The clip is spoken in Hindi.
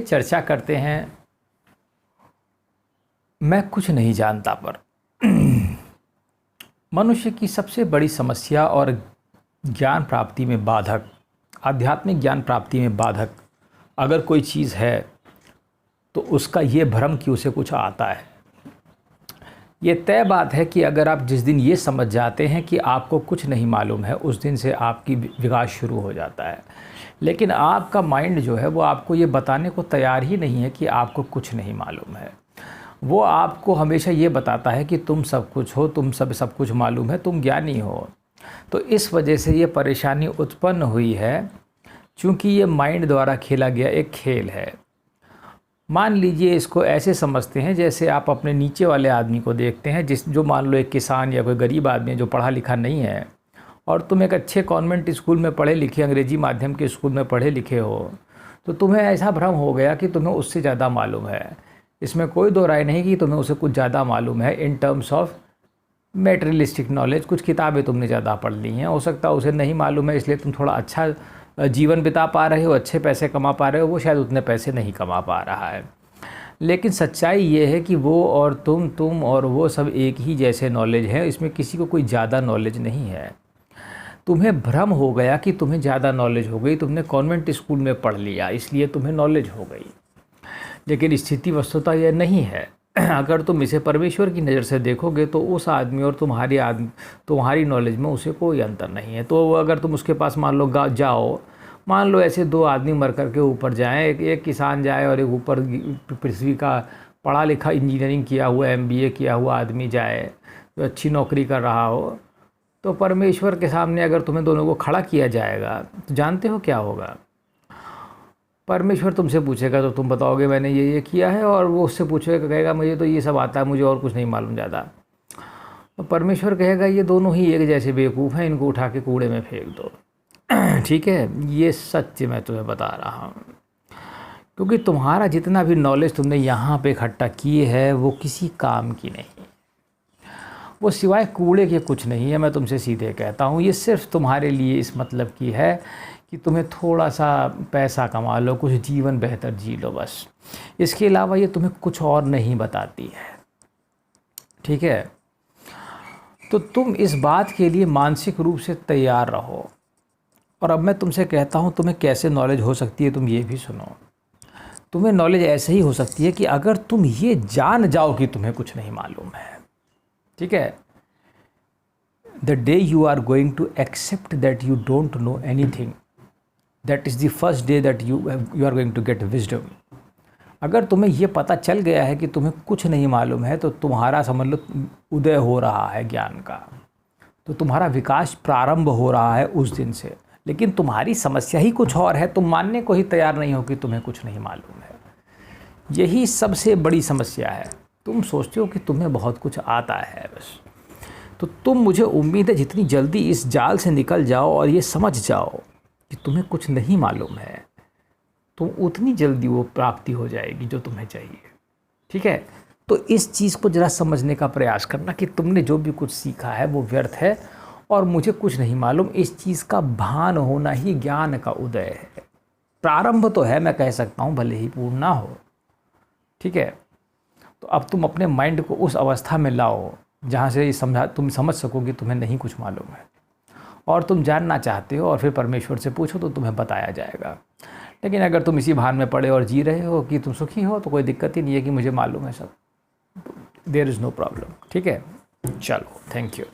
चर्चा करते हैं मैं कुछ नहीं जानता पर। मनुष्य की सबसे बड़ी समस्या और ज्ञान प्राप्ति में बाधक, आध्यात्मिक ज्ञान प्राप्ति में बाधक अगर कोई चीज़ है तो उसका ये भ्रम कि उसे कुछ आता है। ये तय बात है कि अगर आप जिस दिन ये समझ जाते हैं कि आपको कुछ नहीं मालूम है, उस दिन से आपकी विकास शुरू हो जाता है। लेकिन आपका माइंड जो है वो आपको ये बताने को तैयार ही नहीं है कि आपको कुछ नहीं मालूम है। वो आपको हमेशा ये बताता है कि तुम सब कुछ हो, तुम सब कुछ मालूम है, तुम ज्ञानी हो। तो इस वजह से ये परेशानी उत्पन्न हुई है, क्योंकि ये माइंड द्वारा खेला गया एक खेल है। मान लीजिए इसको ऐसे समझते हैं जैसे आप अपने नीचे वाले आदमी को देखते हैं, जो मान लो एक किसान या कोई गरीब आदमी है जो पढ़ा लिखा नहीं है, और तुम एक अच्छे कॉन्वेंट स्कूल में पढ़े लिखे, अंग्रेजी माध्यम के स्कूल में पढ़े लिखे हो, तो तुम्हें ऐसा भ्रम हो गया कि तुम्हें उससे ज़्यादा मालूम है। इसमें कोई दो राय नहीं कि तुम्हें उसे कुछ ज़्यादा मालूम है in terms of materialistic knowledge. कुछ किताबें तुमने ज़्यादा पढ़ ली हैं, हो सकता है उसे नहीं मालूम है, इसलिए तुम थोड़ा अच्छा जीवन बिता पा रहे हो, अच्छे पैसे कमा पा रहे हो, वो शायद उतने पैसे नहीं कमा पा रहा है। लेकिन सच्चाई ये है कि वो और तुम और वो सब एक ही जैसे नॉलेज है, इसमें किसी को कोई ज़्यादा नॉलेज नहीं है। तुम्हें भ्रम हो गया कि तुम्हें ज़्यादा नॉलेज हो गई, तुमने कॉन्वेंट स्कूल में पढ़ लिया इसलिए तुम्हें नॉलेज हो गई। लेकिन स्थिति वस्तुतः यह नहीं है। अगर तुम इसे परमेश्वर की नज़र से देखोगे तो उस आदमी और तुम्हारी नॉलेज में उसे कोई अंतर नहीं है। तो अगर तुम उसके पास मान लो जाओ, मान लो ऐसे दो आदमी मर कर के ऊपर जाएं, एक किसान जाए और एक ऊपर पृथ्वी का पढ़ा लिखा इंजीनियरिंग किया हुआ MBA किया हुआ आदमी जाए जो अच्छी नौकरी कर रहा हो, तो परमेश्वर के सामने अगर तुम्हें दोनों को खड़ा किया जाएगा तो जानते हो क्या होगा? परमेश्वर तुमसे पूछेगा तो तुम बताओगे मैंने ये किया है, और वो उससे पूछेगा, कहेगा मुझे तो ये सब आता है, मुझे और कुछ नहीं मालूम ज़्यादा। तो परमेश्वर कहेगा ये दोनों ही एक जैसे बेवकूफ़ हैं, इनको उठा के कूड़े में फेंक दो। ठीक है, ये सत्य मैं तुम्हें बता रहा हूँ। क्योंकि तुम्हारा जितना भी नॉलेज तुमने यहाँ पे इकट्ठा किए है वो किसी काम की नहीं, वो सिवाय कूड़े के कुछ नहीं है। मैं तुमसे सीधे कहता हूँ, ये सिर्फ तुम्हारे लिए इस मतलब की है कि तुम्हें थोड़ा सा पैसा कमा लो, कुछ जीवन बेहतर जी लो, बस। इसके अलावा ये तुम्हें कुछ और नहीं बताती है। ठीक है, तो तुम इस बात के लिए मानसिक रूप से तैयार रहो। और अब मैं तुमसे कहता हूँ तुम्हें कैसे नॉलेज हो सकती है, तुम ये भी सुनो। तुम्हें नॉलेज ऐसे ही हो सकती है कि अगर तुम ये जान जाओ कि तुम्हें कुछ नहीं मालूम है। ठीक है, the day you are going to accept that you don't know anything, that is the first day that you are going to get wisdom. अगर तुम्हें ये पता चल गया है कि तुम्हें कुछ नहीं मालूम है, तो तुम्हारा समझ लो उदय हो रहा है ज्ञान का, तो तुम्हारा विकास प्रारंभ हो रहा है उस दिन से। लेकिन तुम्हारी समस्या ही कुछ और है, तुम मानने को ही तैयार नहीं हो कि तुम्हें कुछ नहीं मालूम है। यही सबसे बड़ी समस्या है। तुम सोचते हो कि तुम्हें बहुत कुछ आता है बस। तो तुम, मुझे उम्मीद है, जितनी जल्दी इस जाल से निकल जाओ और ये समझ जाओ कि तुम्हें कुछ नहीं मालूम है, तो उतनी जल्दी वो प्राप्ति हो जाएगी जो तुम्हें चाहिए। ठीक है, तो इस चीज़ को ज़रा समझने का प्रयास करना कि तुमने जो भी कुछ सीखा है वो व्यर्थ है और मुझे कुछ नहीं मालूम। इस चीज़ का भान होना ही ज्ञान का उदय है। प्रारंभ तो है, मैं कह सकता हूँ, भले ही पूर्ण ना हो। ठीक है, तो अब तुम अपने माइंड को उस अवस्था में लाओ जहाँ से तुम समझ सको कि तुम्हें नहीं कुछ मालूम है, और तुम जानना चाहते हो, और फिर परमेश्वर से पूछो तो तुम्हें बताया जाएगा। लेकिन अगर तुम इसी भान में पड़े और जी रहे हो कि तुम सुखी हो, तो कोई दिक्कत ही नहीं है कि मुझे मालूम है सब। There is no problem. ठीक है, चलो, थैंक यू।